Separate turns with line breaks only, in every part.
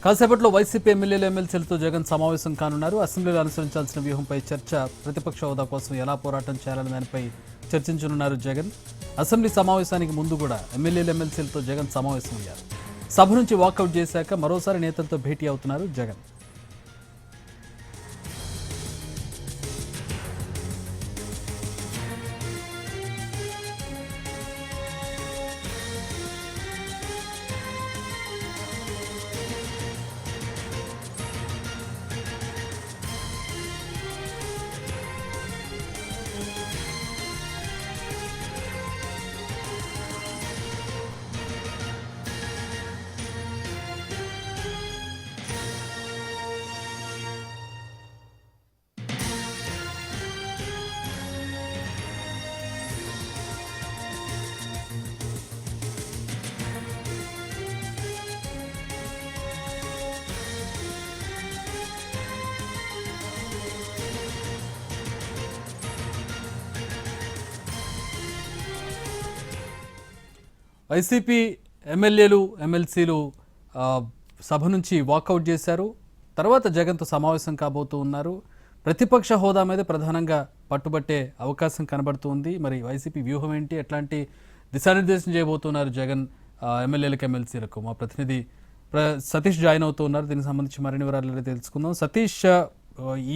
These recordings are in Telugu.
కాసేపట్లో వైసీపీ ఎమ్మెల్యేలు ఎమ్మెల్సీలతో జగన్ సమావేశం కానున్నారు. అసెంబ్లీలో అనుసరించాల్సిన వ్యూహంపై చర్చ, ప్రతిపక్ష హోదా కోసం ఎలా పోరాటం చేయాలనే దానిపై చర్చించనున్నారు జగన్. అసెంబ్లీ సమావేశానికి ముందు కూడా ఎమ్మెల్యేలు ఎమ్మెల్సీలతో జగన్ సమావేశమయ్యారు. సభ నుంచి వాకౌట్ చేశాక మరోసారి నేతలతో భేటీ అవుతున్నారు జగన్. వైసీపీ ఎమ్మెల్యేలు ఎమ్మెల్సీలు సభ నుంచి వాకౌట్ చేశారు. తర్వాత జగన్తో సమావేశం కాబోతూ ఉన్నారు. ప్రతిపక్ష హోదా మీద ప్రధానంగా పట్టుబట్టే అవకాశం కనబడుతుంది. మరి వైసీపీ వ్యూహం ఏంటి, ఎట్లాంటి దిశానిర్దేశం చేయబోతున్నారు జగన్ ఎమ్మెల్యేలకు ఎమ్మెల్సీలకు? మా ప్రతినిధి సతీష్ జాయిన్ అవుతూ ఉన్నారు. దీనికి సంబంధించి మరిన్ని వివరాలు తెలుసుకుందాం. సతీష్,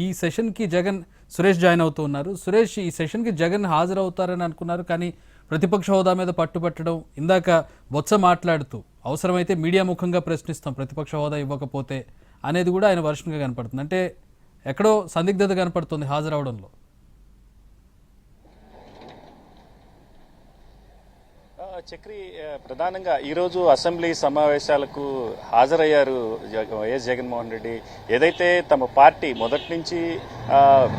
ఈ సెషన్కి జగన్ సురేష్ జాయిన్ అవుతూ ఉన్నారు. సురేష్, ఈ సెషన్కి జగన్ హాజరవుతారని అనుకున్నారు, కానీ ప్రతిపక్ష హోదా మీద పట్టుబట్టడం, ఇందాక బొత్స మాట్లాడుతూ అవసరమైతే మీడియా ముఖంగా ప్రశ్నిస్తాం ప్రతిపక్ష హోదా ఇవ్వకపోతే అనేది కూడా ఆయన వర్షన్గా కనపడుతుంది. అంటే ఎక్కడో సందిగ్ధత కనపడుతుంది హాజరవడంలో.
చక్రి, ప్రధానంగా ఈరోజు అసెంబ్లీ సమావేశాలకు హాజరయ్యారు వైఎస్ జగన్మోహన్ రెడ్డి. ఏదైతే తమ పార్టీ మొదటి నుంచి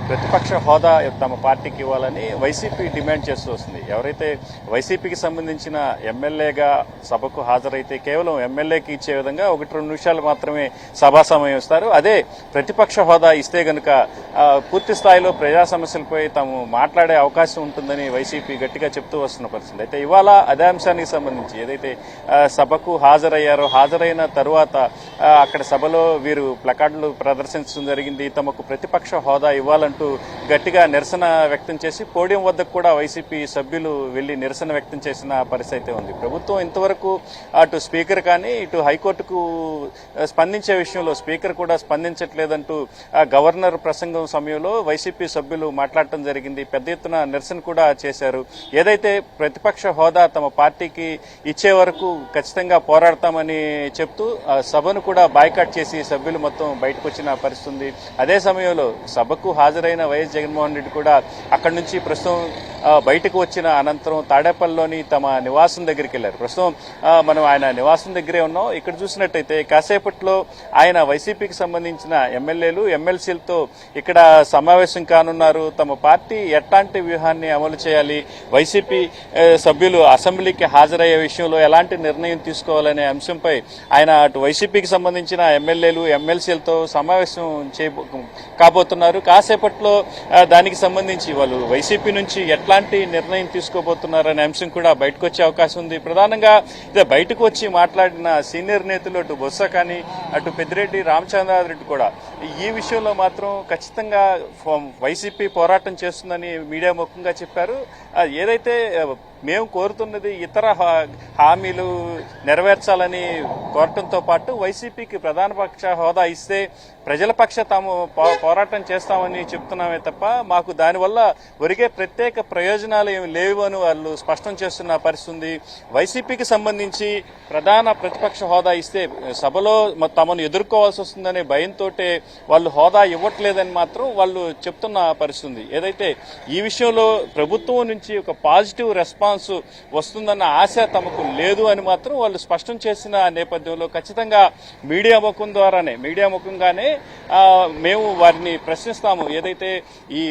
ప్రతిపక్ష హోదా తమ పార్టీకి ఇవ్వాలని వైసీపీ డిమాండ్ చేస్తూ వస్తుంది. ఎవరైతే వైసీపీకి సంబంధించిన ఎమ్మెల్యేగా సభకు హాజరైతే కేవలం ఎమ్మెల్యేకి ఇచ్చే విధంగా 1-2 నిమిషాలు మాత్రమే సభా సమయం ఇస్తారు. అదే ప్రతిపక్ష హోదా ఇస్తే గనుక పూర్తి స్థాయిలో ప్రజా సమస్యలపై తాము మాట్లాడే అవకాశం ఉంటుందని వైసీపీ గట్టిగా చెప్తూ వస్తున్న పరిస్థితి. అయితే ఇవాళ అదే అంశానికి సంబంధించి ఏదైతే సభకు హాజరయ్యారో, హాజరైన తరువాత అక్కడ సభలో వీరు ప్లకార్డులు ప్రదర్శించడం జరిగింది. తమకు ప్రతిపక్ష హోదా ఇవ్వాలంటూ గట్టిగా నిరసన వ్యక్తం చేసి పోడియం వద్దకు కూడా వైసీపీ సభ్యులు వెళ్లి నిరసన వ్యక్తం చేసిన పరిస్థితి ఉంది. ప్రభుత్వం ఇంతవరకు అటు స్పీకర్ కానీ ఇటు హైకోర్టుకు స్పందించే విషయంలో స్పీకర్ కూడా స్పందించట్లేదంటూ గవర్నర్ ప్రసంగం సమయంలో వైసీపీ సభ్యులు మాట్లాడటం జరిగింది. పెద్ద ఎత్తున నిరసన కూడా చేశారు. ఏదైతే ప్రతిపక్ష హోదా తమ పార్టీకి ఇచ్చే వరకు ఖచ్చితంగా పోరాడతామని చెప్తూ సభను కూడా బాయ్కాట్ చేసి సభ్యులు మొత్తం బయటకు వచ్చిన పరిస్థితి ఉంది. అదే సమయంలో సభకు హాజరైన వైఎస్ జగన్మోహన్ రెడ్డి కూడా అక్కడి నుంచి ప్రస్తుతం బయటకు వచ్చిన అనంతరం తాడేపల్లిలోని తమ నివాసం దగ్గరికి వెళ్లారు. ప్రస్తుతం మనం ఆయన నివాసం దగ్గరే ఉన్నాం. ఇక్కడ చూసినట్టయితే కాసేపట్లో ఆయన వైసీపీకి సంబంధించిన ఎమ్మెల్యేలు ఎమ్మెల్సీలతో ఇక్కడ సమావేశం కానున్నారు. తమ పార్టీ ఎట్లాంటి వ్యూహాన్ని అమలు చేయాలి, వైసీపీ సభ్యులు అసెంబ్లీకి హాజరయ్యే విషయంలో ఎలాంటి నిర్ణయం తీసుకోవాలనే అంశంపై ఆయన అటు వైసీపీకి సంబంధించిన ఎమ్మెల్యేలు ఎమ్మెల్సీలతో సమావేశం కాబోతున్నారు. కాసేపట్లో దానికి సంబంధించి వాళ్ళు వైసీపీ నుంచి ఎట్లాంటి నిర్ణయం తీసుకోబోతున్నారనే అంశం కూడా బయటకు వచ్చే అవకాశం ఉంది. ప్రధానంగా బయటకు వచ్చి మాట్లాడిన సీనియర్ నేతలు అటు బొత్స కానీ అటు పెద్దిరెడ్డి రామచంద్రారెడ్డి కూడా ఈ విషయంలో మాత్రం ఖచ్చితంగా వైసీపీ పోరాటం చేస్తుందని మీడియా ముఖంగా చెప్పారు. ఏదైతే మేము కోరుతున్నది ఇతర హామీలు నెరవేర్చాలని కోరటంతో పాటు వైసీపీకి ప్రధాన పక్ష హోదా ఇస్తే ప్రజల పక్ష తాము పోరాటం చేస్తామని చెప్తున్నామే తప్ప మాకు దానివల్ల ఒరిగే ప్రత్యేక ప్రయోజనాలు ఏమి లేవు అని వాళ్ళు స్పష్టం చేస్తున్న పరిస్థితి ఉంది. వైసీపీకి సంబంధించి ప్రధాన ప్రతిపక్ష హోదా ఇస్తే సభలో తమను ఎదుర్కోవాల్సి వస్తుందనే భయంతో వాళ్ళు హోదా ఇవ్వట్లేదని మాత్రం వాళ్ళు చెప్తున్న పరిస్థితి ఉంది. ఏదైతే ఈ విషయంలో ప్రభుత్వం నుంచి ఒక పాజిటివ్ రెస్పాన్స్ వస్తుందన్న ఆశ తమకు లేదు అని మాత్రం వాళ్ళు స్పష్టం చేసిన నేపథ్యంలో ఖచ్చితంగా మీడియా ముఖంగానే మేము వారిని ప్రశ్నిస్తాము. ఏదైతే ఈ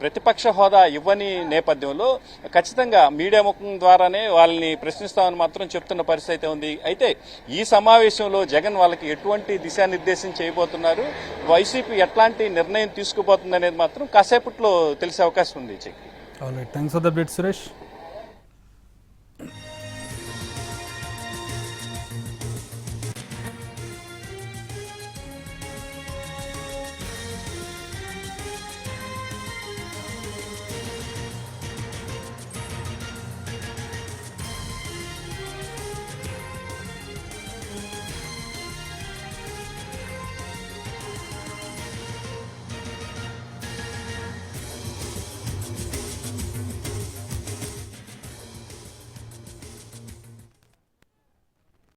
ప్రతిపక్ష హోదా ఇవ్వని నేపథ్యంలో ఖచ్చితంగా మీడియా ముఖం ద్వారానే వాళ్ళని ప్రశ్నిస్తామని మాత్రం చెప్తున్న పరిస్థితి ఉంది. అయితే ఈ సమావేశంలో జగన్ వాళ్ళకి ఎటువంటి దిశానిర్దేశం చేయబోతున్నారు, వైసీపీ ఎట్లాంటి నిర్ణయం తీసుకోబోతుంది అనేది మాత్రం కాసేపట్లో తెలిసే అవకాశం ఉంది.
Thanks for the update Suresh.